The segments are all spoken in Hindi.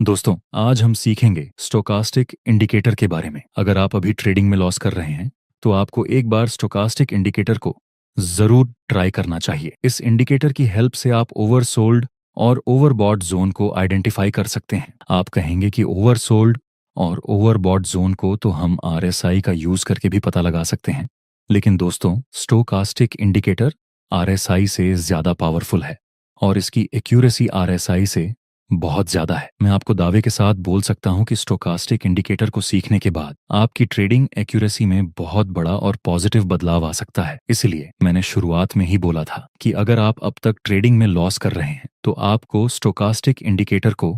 दोस्तों, आज हम सीखेंगे स्टोकास्टिक इंडिकेटर के बारे में। अगर आप अभी ट्रेडिंग में लॉस कर रहे हैं तो आपको एक बार स्टोकास्टिक इंडिकेटर को जरूर ट्राई करना चाहिए। इस इंडिकेटर की हेल्प से आप ओवरसोल्ड और ओवरबॉट जोन को आइडेंटिफाई कर सकते हैं। आप कहेंगे कि ओवरसोल्ड और ओवरबॉट जोन को तो हम आरएसआई का यूज करके भी पता लगा सकते हैं, लेकिन दोस्तों, स्टोकास्टिक इंडिकेटर आरएसआई से ज्यादा पावरफुल है और इसकी एक्यूरेसी आरएसआई से बहुत ज्यादा है। मैं आपको दावे के साथ बोल सकता हूं कि स्टोकास्टिक इंडिकेटर को सीखने के बाद आपकी ट्रेडिंग एक्यूरेसी में बहुत बड़ा और पॉजिटिव बदलाव आ सकता है। इसलिए मैंने शुरुआत में ही बोला था कि अगर आप अब तक ट्रेडिंग में लॉस कर रहे हैं तो आपको स्टोकास्टिक इंडिकेटर को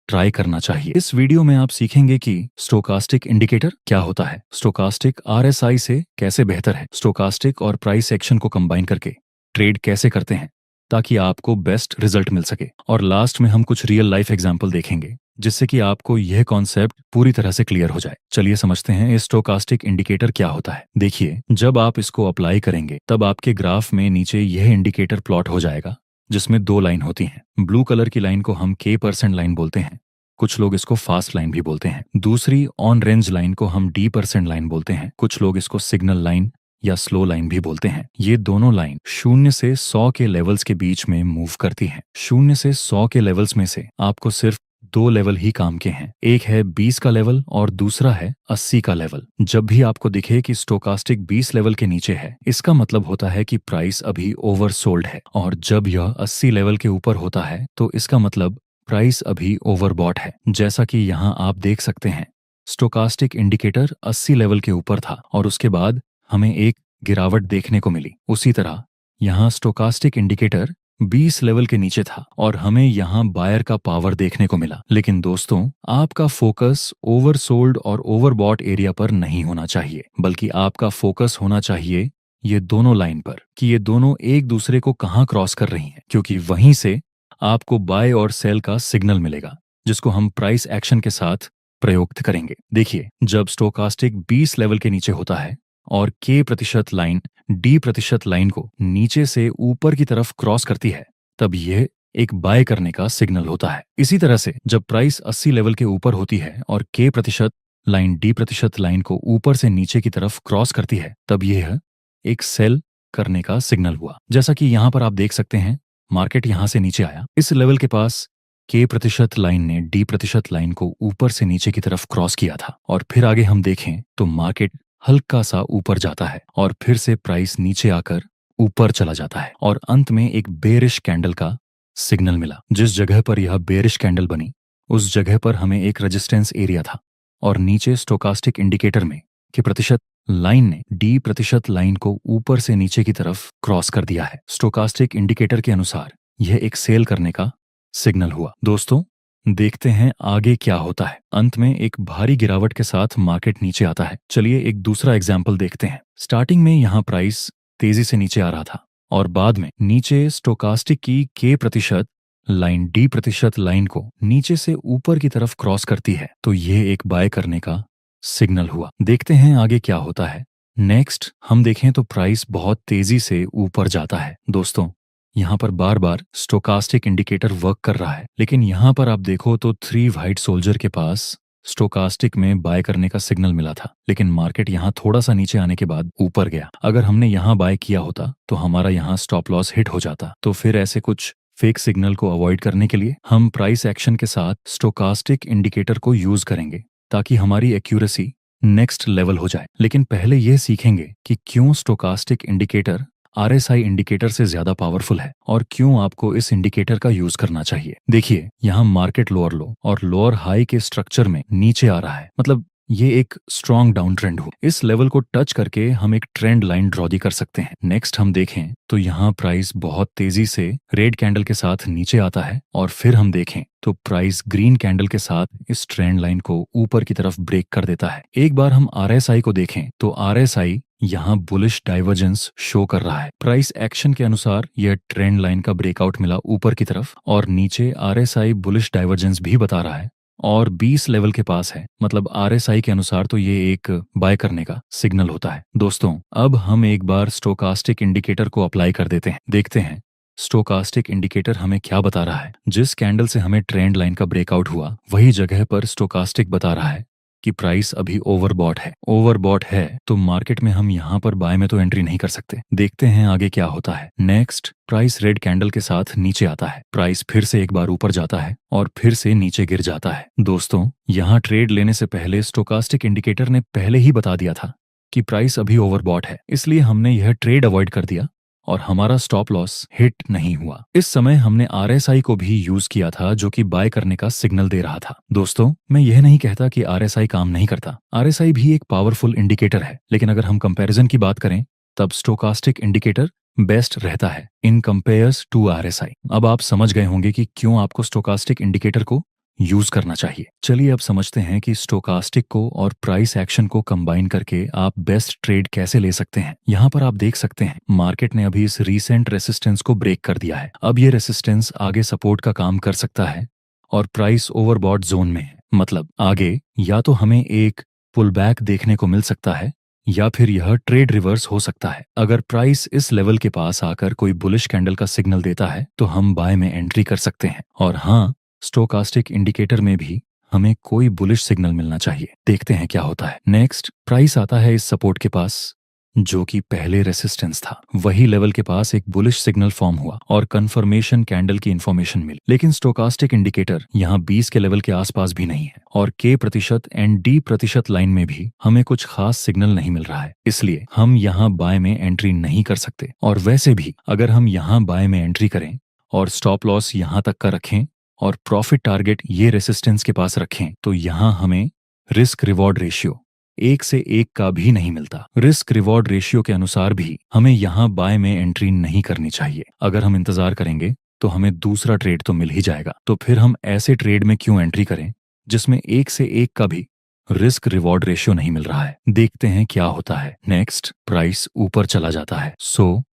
ट्राई करना चाहिए। इस वीडियो में आप सीखेंगे कि स्टोकास्टिक इंडिकेटर क्या होता है, स्टोकास्टिक आरएसआई से कैसे बेहतर है, स्टोकास्टिक और प्राइस एक्शन को कंबाइन करके ट्रेड कैसे करते हैं ताकि आपको बेस्ट रिजल्ट मिल सके, और लास्ट में हम कुछ रियल लाइफ एग्जाम्पल देखेंगे जिससे कि आपको यह कॉन्सेप्ट पूरी तरह से क्लियर हो जाए। चलिए समझते हैं ये स्टोकास्टिक इंडिकेटर क्या होता है। देखिए, जब आप इसको अप्लाई करेंगे तब आपके ग्राफ में नीचे यह इंडिकेटर प्लॉट हो जाएगा जिसमें दो लाइन होती हैं। ब्लू कलर की लाइन को हम K% लाइन बोलते हैं, कुछ लोग इसको फास्ट लाइन भी बोलते हैं। दूसरी ऑन रेंज लाइन को हम D% लाइन बोलते हैं, कुछ लोग इसको सिग्नल लाइन या स्लो लाइन भी बोलते हैं। ये दोनों लाइन 0 से 100 के लेवल्स के बीच में मूव करती हैं। 0 से 100 के लेवल्स में से आपको सिर्फ दो लेवल ही काम के हैं, एक है 20 का लेवल और दूसरा है 80 का लेवल। जब भी आपको दिखे कि स्टोकास्टिक 20 लेवल के नीचे है, इसका मतलब होता है कि प्राइस अभी ओवरसोल्ड है, और जब यह 80 लेवल के ऊपर होता है तो इसका मतलब प्राइस अभी ओवरबॉट है। जैसा कि यहाँ आप देख सकते हैं, स्टोकास्टिक इंडिकेटर 80 लेवल के ऊपर था और उसके बाद हमें एक गिरावट देखने को मिली। उसी तरह यहाँ स्टोकास्टिक इंडिकेटर 20 लेवल के नीचे था और हमें यहाँ बायर का पावर देखने को मिला। लेकिन दोस्तों, आपका फोकस ओवरसोल्ड और ओवरबॉट एरिया पर नहीं होना चाहिए, बल्कि आपका फोकस होना चाहिए ये दोनों लाइन पर कि ये दोनों एक दूसरे को कहाँ क्रॉस कर रही हैं, क्योंकि वहीं से आपको बाय और सेल का सिग्नल मिलेगा जिसको हम प्राइस एक्शन के साथ प्रयुक्त करेंगे। देखिए, जब स्टोकास्टिक 20 लेवल के नीचे होता है और K% लाइन D% लाइन को नीचे से ऊपर की तरफ क्रॉस करती है, तब यह एक बाय करने का सिग्नल होता है। इसी तरह से जब प्राइस 80 लेवल के ऊपर होती है और K% लाइन D% लाइन को ऊपर से नीचे की तरफ क्रॉस करती है, तब यह एक सेल करने का सिग्नल हुआ। जैसा कि यहाँ पर आप देख सकते हैं, मार्केट यहाँ से नीचे आया, इस लेवल के पास K% लाइन ने D% लाइन को ऊपर से नीचे की तरफ क्रॉस किया था, और फिर आगे हम देखें तो मार्केट हल्का सा ऊपर जाता है और फिर से प्राइस नीचे आकर ऊपर चला जाता है, और अंत में एक बेरिश कैंडल का सिग्नल मिला। जिस जगह पर यह बेरिश कैंडल बनी उस जगह पर हमें एक रेजिस्टेंस एरिया था, और नीचे स्टोकास्टिक इंडिकेटर में K% लाइन ने D% लाइन को ऊपर से नीचे की तरफ क्रॉस कर दिया है। स्टोकास्टिक इंडिकेटर के अनुसार यह एक सेल करने का सिग्नल हुआ। दोस्तों, देखते हैं आगे क्या होता है। अंत में एक भारी गिरावट के साथ मार्केट नीचे आता है। चलिए एक दूसरा एग्जाम्पल देखते हैं। स्टार्टिंग में यहाँ प्राइस तेजी से नीचे आ रहा था और बाद में नीचे स्टोकास्टिक की K% लाइन D% लाइन को नीचे से ऊपर की तरफ क्रॉस करती है, तो यह एक बाय करने का सिग्नल हुआ। देखते हैं आगे क्या होता है। नेक्स्ट हम देखें तो प्राइस बहुत तेजी से ऊपर जाता है। दोस्तों, यहाँ पर बार बार स्टोकास्टिक इंडिकेटर वर्क कर रहा है, लेकिन यहाँ पर आप देखो तो 3 व्हाइट सोल्जर के पास स्टोकास्टिक में बाय करने का सिग्नल मिला था, लेकिन मार्केट यहाँ थोड़ा सा नीचे आने के बाद ऊपर गया। अगर हमने यहाँ बाय किया होता तो हमारा यहाँ स्टॉप लॉस हिट हो जाता। तो फिर ऐसे कुछ फेक सिग्नल को अवॉइड करने के लिए हम प्राइस एक्शन के साथ स्टोकास्टिक इंडिकेटर को यूज करेंगे ताकि हमारी एक्यूरेसी नेक्स्ट लेवल हो जाए। लेकिन पहले यह सीखेंगे कि क्यों स्टोकास्टिक इंडिकेटर आरएसआई इंडिकेटर से ज्यादा पावरफुल है और क्यों आपको इस इंडिकेटर का यूज करना चाहिए। देखिए, यहाँ मार्केट लोअर लो और लोअर हाई के स्ट्रक्चर में नीचे आ रहा है, मतलब ये एक स्ट्रॉन्ग डाउन ट्रेंड हो। इस लेवल को टच करके हम एक ट्रेंड लाइन ड्रॉ कर सकते हैं। नेक्स्ट हम देखें तो यहाँ प्राइस बहुत तेजी से रेड कैंडल के साथ नीचे आता है, और फिर हम देखें तो प्राइस ग्रीन कैंडल के साथ इस ट्रेंड लाइन को ऊपर की तरफ ब्रेक कर देता है। एक बार हम आरएसआई को देखें तो आरएसआई यहाँ बुलिश डाइवर्जेंस शो कर रहा है। प्राइस एक्शन के अनुसार यह ट्रेंड लाइन का ब्रेकआउट मिला ऊपर की तरफ, और नीचे आरएसआई बुलिश डाइवर्जेंस भी बता रहा है और 20 लेवल के पास है, मतलब आरएसआई के अनुसार तो ये एक बाय करने का सिग्नल होता है। दोस्तों, अब हम एक बार स्टोकास्टिक इंडिकेटर को अप्लाई कर देते हैं। देखते हैं स्टोकास्टिक इंडिकेटर हमें क्या बता रहा है? जिस कैंडल से हमें ट्रेंड लाइन का ब्रेकआउट हुआ, वही जगह पर स्टोकास्टिक बता रहा है कि प्राइस अभी ओवरबॉट है। ओवरबॉट है तो मार्केट में हम यहाँ पर बाय में तो एंट्री नहीं कर सकते। देखते हैं आगे क्या होता है। नेक्स्ट, प्राइस रेड कैंडल के साथ नीचे आता है। प्राइस फिर से एक बार ऊपर जाता है और फिर से नीचे गिर जाता है। दोस्तों, यहाँ ट्रेड लेने से पहले स्टोकास्टिक इंडिकेटर ने पहले ही बता दिया था कि प्राइस अभी ओवरबॉट है, इसलिए हमने यह ट्रेड अवॉइड कर दिया और हमारा स्टॉप लॉस हिट नहीं हुआ। इस समय हमने RSI को भी यूज किया था, जो कि बाय करने का सिग्नल दे रहा था। दोस्तों, मैं यह नहीं कहता कि RSI काम नहीं करता। RSI भी एक पावरफुल इंडिकेटर है, लेकिन अगर हम कंपैरिजन की बात करें तब स्टोकास्टिक इंडिकेटर बेस्ट रहता है इन कंपेयर्स टू RSI। अब आप समझ गए होंगे कि क्यों आपको स्टोकास्टिक इंडिकेटर को यूज करना चाहिए। चलिए अब समझते हैं कि स्टोकास्टिक को और प्राइस एक्शन को कंबाइन करके आप बेस्ट ट्रेड कैसे ले सकते हैं। यहाँ पर आप देख सकते हैं मार्केट ने अभी इस रीसेंट रेसिस्टेंस को ब्रेक कर दिया है। अब ये रेसिस्टेंस आगे सपोर्ट का काम कर सकता है और प्राइस ओवरबॉट जोन में है। मतलब आगे या तो हमें एक पुल बैक देखने को मिल सकता है या फिर यह ट्रेड रिवर्स हो सकता है। अगर प्राइस इस लेवल के पास आकर कोई बुलिश कैंडल का सिग्नल देता है तो हम बाय में एंट्री कर सकते हैं। और हाँ, स्टोकास्टिक इंडिकेटर में भी हमें कोई बुलिश सिग्नल मिलना चाहिए। देखते हैं क्या होता है। नेक्स्ट, प्राइस आता है इस सपोर्ट के पास जो कि पहले रेसिस्टेंस था। वही लेवल के पास एक बुलिश सिग्नल फॉर्म हुआ और कंफर्मेशन कैंडल की इंफॉर्मेशन मिली। लेकिन स्टोकास्टिक इंडिकेटर यहाँ 20 के लेवल के आसपास भी नहीं है और K% एंड D% लाइन में भी हमें कुछ खास सिग्नल नहीं मिल रहा है, इसलिए हम यहाँ बाय में एंट्री नहीं कर सकते। और वैसे भी अगर हम यहाँ बाय में एंट्री करें और स्टॉप लॉस यहाँ तक का रखें और प्रॉफिट टारगेट ये रेसिस्टेंस के पास रखें तो यहाँ हमें रिस्क रिवॉर्ड रेशियो 1 से 1 का भी नहीं मिलता। रिस्क रिवॉर्ड रेशियो के अनुसार भी हमें यहाँ बाय में एंट्री नहीं करनी चाहिए। अगर हम इंतजार करेंगे तो हमें दूसरा ट्रेड तो मिल ही जाएगा। तो फिर हम ऐसे ट्रेड में क्यों एंट्री करें जिसमें 1 से 1 का भी रिस्क रिवॉर्ड रेशियो नहीं मिल रहा है। देखते हैं क्या होता है। नेक्स्ट, प्राइस ऊपर चला जाता है।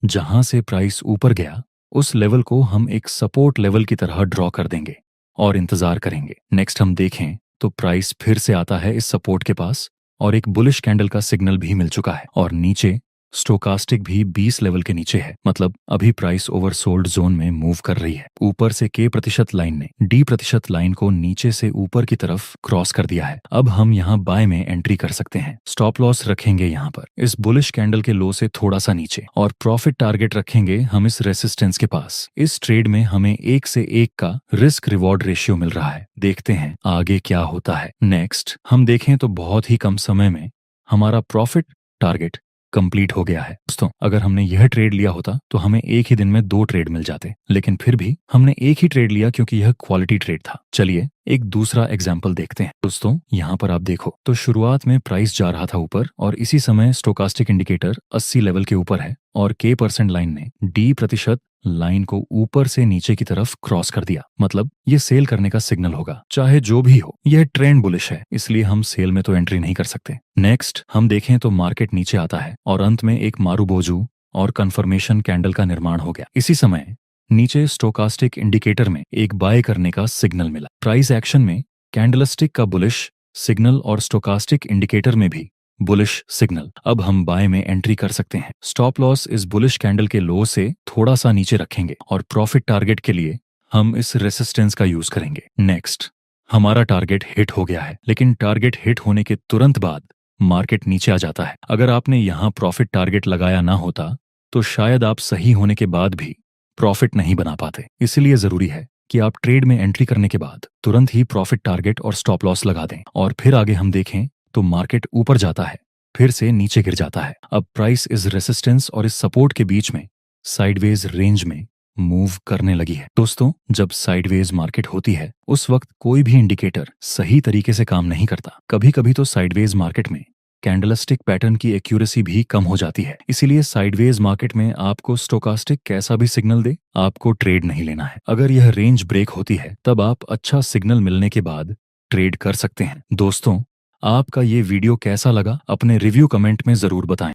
जहां से प्राइस ऊपर गया उस लेवल को हम एक सपोर्ट लेवल की तरह ड्रॉ कर देंगे और इंतजार करेंगे। नेक्स्ट हम देखें तो प्राइस फिर से आता है इस सपोर्ट के पास और एक बुलिश कैंडल का सिग्नल भी मिल चुका है और नीचे स्टोकास्टिक भी 20 लेवल के नीचे है। मतलब अभी प्राइस ओवरसोल्ड जोन में मूव कर रही है। ऊपर से K% लाइन ने D% लाइन को नीचे से ऊपर की तरफ क्रॉस कर दिया है। अब हम यहाँ बाय में एंट्री कर सकते हैं। स्टॉप लॉस रखेंगे यहाँ पर इस बुलिश कैंडल के लो से थोड़ा सा नीचे और प्रॉफिट टारगेट रखेंगे हम इस रेसिस्टेंस के पास। इस ट्रेड में हमें 1 से 1 का रिस्क रिवॉर्ड रेशियो मिल रहा है। देखते हैं आगे क्या होता है। नेक्स्ट हम देखें तो बहुत ही कम समय में हमारा प्रॉफिट टारगेट कंप्लीट हो गया है। दोस्तों, अगर हमने यह ट्रेड लिया होता तो हमें एक ही दिन में 2 ट्रेड मिल जाते, लेकिन फिर भी हमने एक ही ट्रेड लिया क्योंकि यह क्वालिटी ट्रेड था। चलिए एक दूसरा एग्जाम्पल देखते हैं। दोस्तों, यहाँ पर आप देखो तो शुरुआत में प्राइस जा रहा था ऊपर और इसी समय स्टोकास्टिक इंडिकेटर 80 लेवल के ऊपर है और K% लाइन ने D% लाइन को ऊपर से नीचे की तरफ क्रॉस कर दिया। मतलब ये सेल करने का सिग्नल होगा। चाहे जो भी हो, यह ट्रेंड बुलिश है, इसलिए हम सेल में तो एंट्री नहीं कर सकते। नेक्स्ट हम देखें तो मार्केट नीचे आता है और अंत में एक मारूबोजू और कंफर्मेशन कैंडल का निर्माण हो गया। इसी समय नीचे स्टोकास्टिक इंडिकेटर में एक बाय करने का सिग्नल मिला। प्राइस एक्शन में कैंडलस्टिक का बुलिश सिग्नल और स्टोकास्टिक इंडिकेटर में भी बुलिश सिग्नल। अब हम बाय में एंट्री कर सकते हैं। स्टॉप लॉस इस बुलिश कैंडल के लो से थोड़ा सा नीचे रखेंगे और प्रॉफिट टारगेट के लिए हम इस रेसिस्टेंस का यूज करेंगे। नेक्स्ट हमारा टारगेट हिट हो गया है, लेकिन टारगेट हिट होने के तुरंत बाद मार्केट नीचे आ जाता है। अगर आपने यहाँ प्रॉफिट टारगेट लगाया ना होता तो शायद आप सही होने के बाद भी प्रॉफिट नहीं बना पाते। इसलिए जरूरी है कि आप ट्रेड में एंट्री करने के बाद तुरंत ही प्रॉफिट टारगेट और स्टॉप लॉस लगा दें। और फिर आगे हम देखें तो मार्केट ऊपर जाता है, फिर से नीचे गिर जाता है। अब प्राइस इस रेसिस्टेंस और इस सपोर्ट के बीच में साइडवेज रेंज में मूव करने लगी है। दोस्तों, जब साइडवेज मार्केट होती है उस वक्त कोई भी इंडिकेटर सही तरीके से काम नहीं करता। कभी कभी तो साइडवेज मार्केट में कैंडलस्टिक पैटर्न की एक्यूरेसी भी कम हो जाती है। इसीलिए साइडवेज मार्केट में आपको स्टोकास्टिक कैसा भी सिग्नल दे, आपको ट्रेड नहीं लेना है। अगर यह रेंज ब्रेक होती है तब आप अच्छा सिग्नल मिलने के बाद ट्रेड कर सकते हैं। दोस्तों, आपका ये वीडियो कैसा लगा अपने रिव्यू कमेंट में जरूर बताएं।